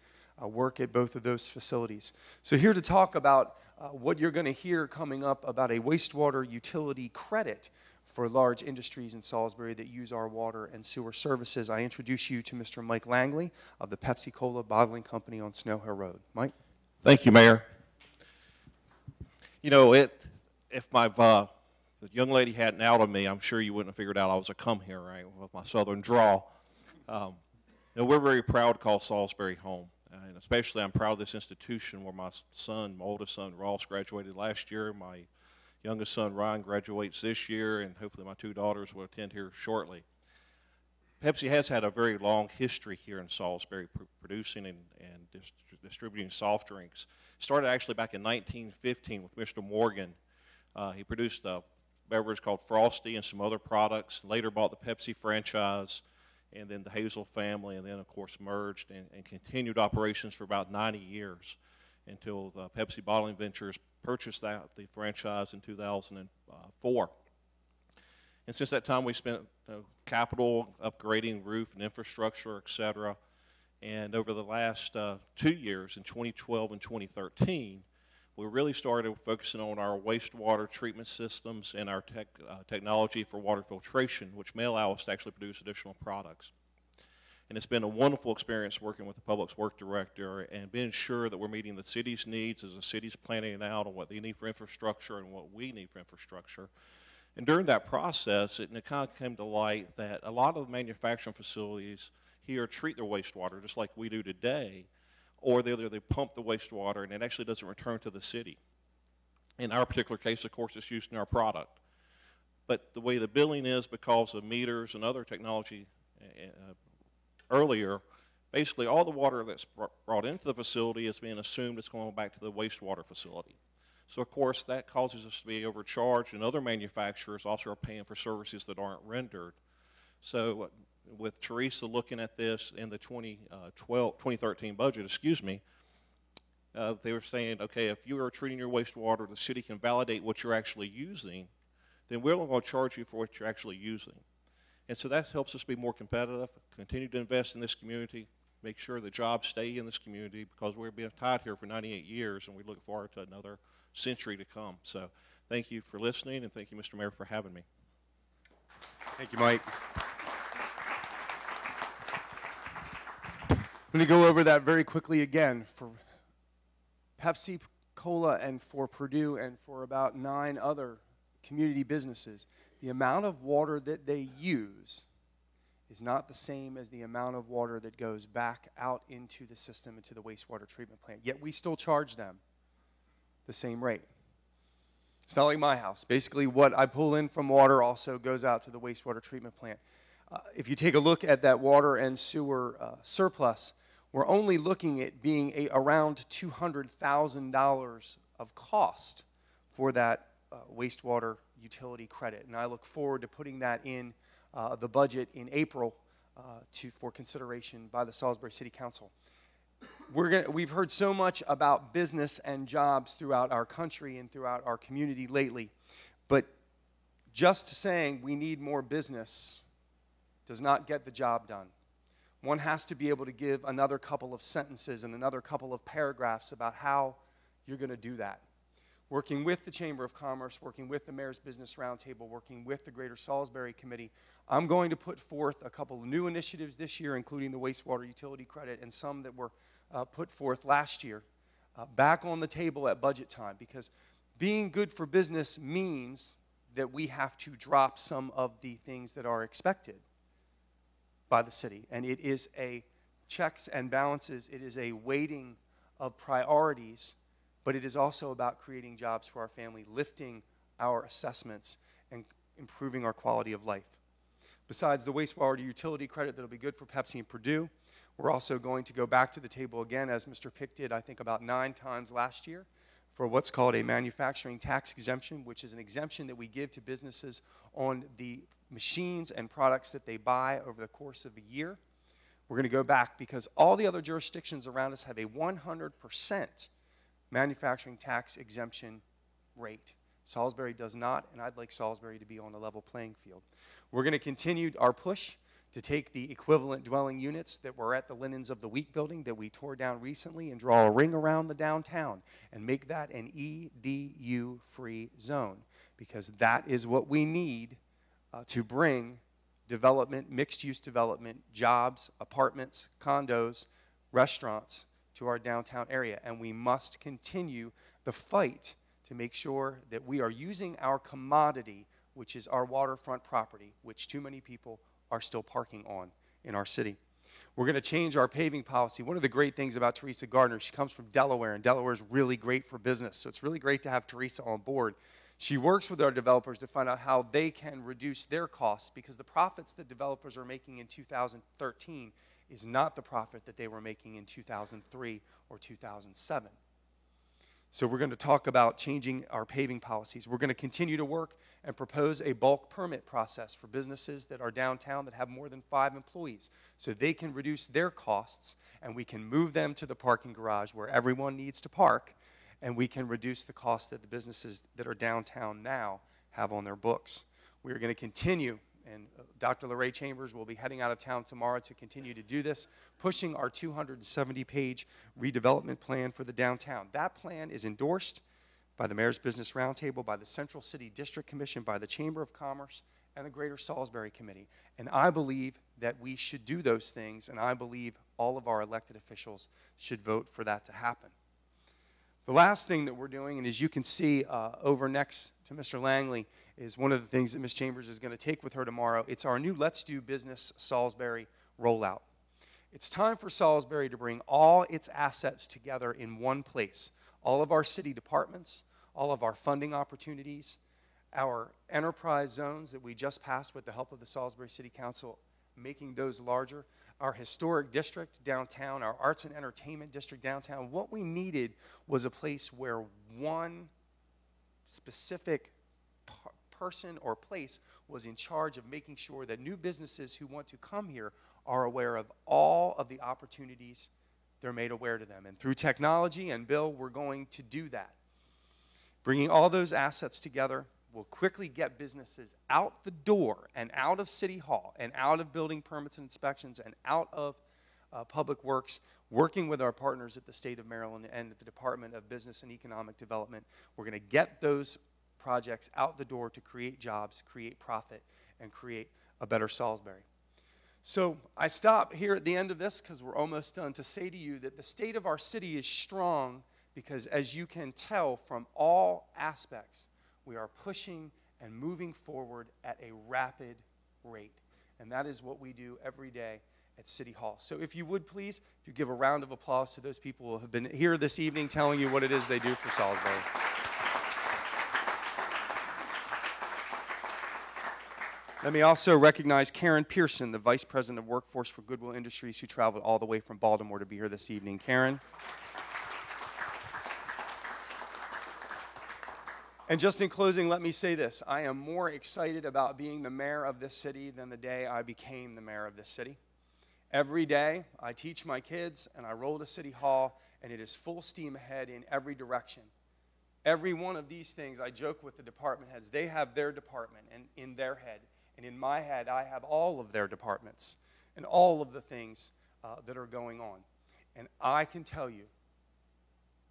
work at both of those facilities. So here to talk about what you're going to hear coming up about a wastewater utility credit for large industries in Salisbury that use our water and sewer services, I introduce you to Mr. Mike Langley of the Pepsi-Cola Bottling Company on Snow Hill Road. Mike? Thank you, Mayor. You know, if the young lady hadn't outed me, I'm sure you wouldn't have figured out I was a come here, right, with my southern drawl. You know, we're very proud to call Salisbury home. And especially I'm proud of this institution where my oldest son, Ross, graduated last year. My youngest son, Ryan, graduates this year, and hopefully my two daughters will attend here shortly. Pepsi has had a very long history here in Salisbury, producing and distributing soft drinks. Started actually back in 1915 with Mr. Morgan. He produced a beverage called Frosty and some other products, later bought the Pepsi franchise, and then the Hazel family, and then, of course, merged and continued operations for about 90 years until the Pepsi Bottling Ventures purchased the franchise in 2004. And since that time, we spent capital upgrading roof and infrastructure, et cetera. And over the last 2 years, in 2012 and 2013, we really started focusing on our wastewater treatment systems and our technology for water filtration, which may allow us to actually produce additional products. And it's been a wonderful experience working with the Public Works Director and being sure that we're meeting the city's needs as the city's planning it out on what they need for infrastructure and what we need for infrastructure. And during that process, it kind of came to light that a lot of the manufacturing facilities here treat their wastewater just like we do today, or they pump the wastewater and it actually doesn't return to the city. In our particular case, of course, it's used in our product. But the way the billing is, because of meters and other technology earlier, basically all the water that's brought into the facility is being assumed it's going back to the wastewater facility. So, of course, that causes us to be overcharged, and other manufacturers also are paying for services that aren't rendered. So with Teresa looking at this in the 2013 budget, they were saying, okay, if you are treating your wastewater, the city can validate what you're actually using, then we're only going to charge you for what you're actually using. And so that helps us be more competitive, continue to invest in this community, make sure the jobs stay in this community, because we're being tied here for 98 years, and we look forward to another century to come. So thank you for listening, and thank you, Mr. Mayor, for having me. Thank you, Mike. I'm going to go over that very quickly again. For Pepsi, Cola, and for Purdue, and for about 9 other community businesses, the amount of water that they use is not the same as the amount of water that goes back out into the system, into the wastewater treatment plant. Yet we still charge them the same rate. It's not like my house. Basically, what I pull in from water also goes out to the wastewater treatment plant. If you take a look at that water and sewer surplus, we're only looking at being around $200,000 of cost for that wastewater utility credit. And I look forward to putting that in the budget in April for consideration by the Salisbury City Council. We've heard so much about business and jobs throughout our country and throughout our community lately, but just saying we need more business does not get the job done. One has to be able to give another couple of sentences and another couple of paragraphs about how you're going to do that. Working with the Chamber of Commerce, working with the Mayor's Business Roundtable, working with the Greater Salisbury Committee, I'm going to put forth a couple of new initiatives this year, including the wastewater utility credit and some that were put forth last year, back on the table at budget time, because being good for business means that we have to drop some of the things that are expected by the city. And it is a checks and balances, it is a weighting of priorities, but it is also about creating jobs for our family, lifting our assessments, and improving our quality of life. Besides the wastewater utility credit that will be good for Pepsi and Purdue, we're also going to go back to the table again, as Mr. Pick did, I think, about 9 times last year, for what's called a manufacturing tax exemption, which is an exemption that we give to businesses on the machines and products that they buy over the course of a year. We're going to go back because all the other jurisdictions around us have a 100% manufacturing tax exemption rate. Salisbury does not, and I'd like Salisbury to be on a level playing field. We're going to continue our push to take the equivalent dwelling units that were at the Linens of the Week building that we tore down recently and draw a ring around the downtown and make that an EDU-free zone, because that is what we need to bring development, mixed-use development, jobs, apartments, condos, restaurants to our downtown area. And we must continue the fight to make sure that we are using our commodity, which is our waterfront property, which too many people are still parking on in our city. We're going to change our paving policy. One of the great things about Teresa Gardner, she comes from Delaware, and Delaware is really great for business. So it's really great to have Teresa on board. She works with our developers to find out how they can reduce their costs, because the profits that developers are making in 2013 is not the profit that they were making in 2003 or 2007. So we're going to talk about changing our paving policies. We're going to continue to work and propose a bulk permit process for businesses that are downtown that have more than 5 employees, so they can reduce their costs and we can move them to the parking garage where everyone needs to park, and we can reduce the cost that the businesses that are downtown now have on their books. We are going to continue, and Dr. Lorraine Chambers will be heading out of town tomorrow to continue to do this, pushing our 270-page redevelopment plan for the downtown. That plan is endorsed by the Mayor's Business Roundtable, by the Central City District Commission, by the Chamber of Commerce, and the Greater Salisbury Committee. And I believe that we should do those things, and I believe all of our elected officials should vote for that to happen. The last thing that we're doing, and as you can see over next to Mr. Langley, is one of the things that Ms. Chambers is going to take with her tomorrow. It's our new Let's Do Business Salisbury rollout. It's time for Salisbury to bring all its assets together in one place. All of our city departments, all of our funding opportunities, our enterprise zones that we just passed with the help of the Salisbury City Council, making those larger, our historic district downtown, our arts and entertainment district downtown. What we needed was a place where one specific person or place was in charge of making sure that new businesses who want to come here are aware of all of the opportunities they're made aware to them. And through technology and Bill, we're going to do that. Bringing all those assets together will quickly get businesses out the door and out of City Hall and out of building permits and inspections and out of Public Works, working with our partners at the State of Maryland and at the Department of Business and Economic Development. We're going to get those projects out the door to create jobs, create profit, and create a better Salisbury. So I stop here at the end of this because we're almost done to say to you that the state of our city is strong because, as you can tell from all aspects, we are pushing and moving forward at a rapid rate. And that is what we do every day at City Hall. So if you would please, if you give a round of applause to those people who have been here this evening telling you what it is they do for Salisbury. Let me also recognize Karen Pearson, the Vice President of Workforce for Goodwill Industries, who traveled all the way from Baltimore to be here this evening. Karen. And just in closing, let me say this. I am more excited about being the mayor of this city than the day I became the mayor of this city. Every day, I teach my kids, and I roll to City Hall, and it is full steam ahead in every direction. Every one of these things, I joke with the department heads. They have their department and in their head. And in my head, I have all of their departments and all of the things that are going on. And I can tell you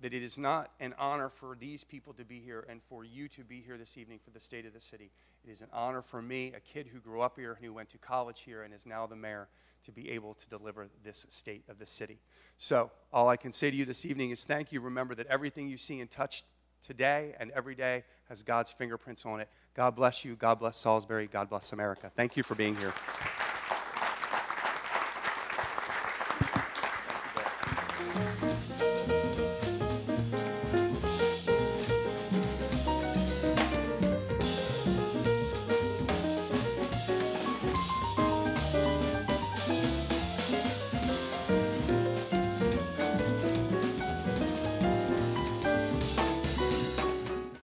that it is not an honor for these people to be here and for you to be here this evening for the state of the city. It is an honor for me, a kid who grew up here and who went to college here and is now the mayor, to be able to deliver this state of the city. So all I can say to you this evening is thank you. Remember that everything you see and touch today and every day has God's fingerprints on it. God bless you. God bless Salisbury. God bless America. Thank you for being here.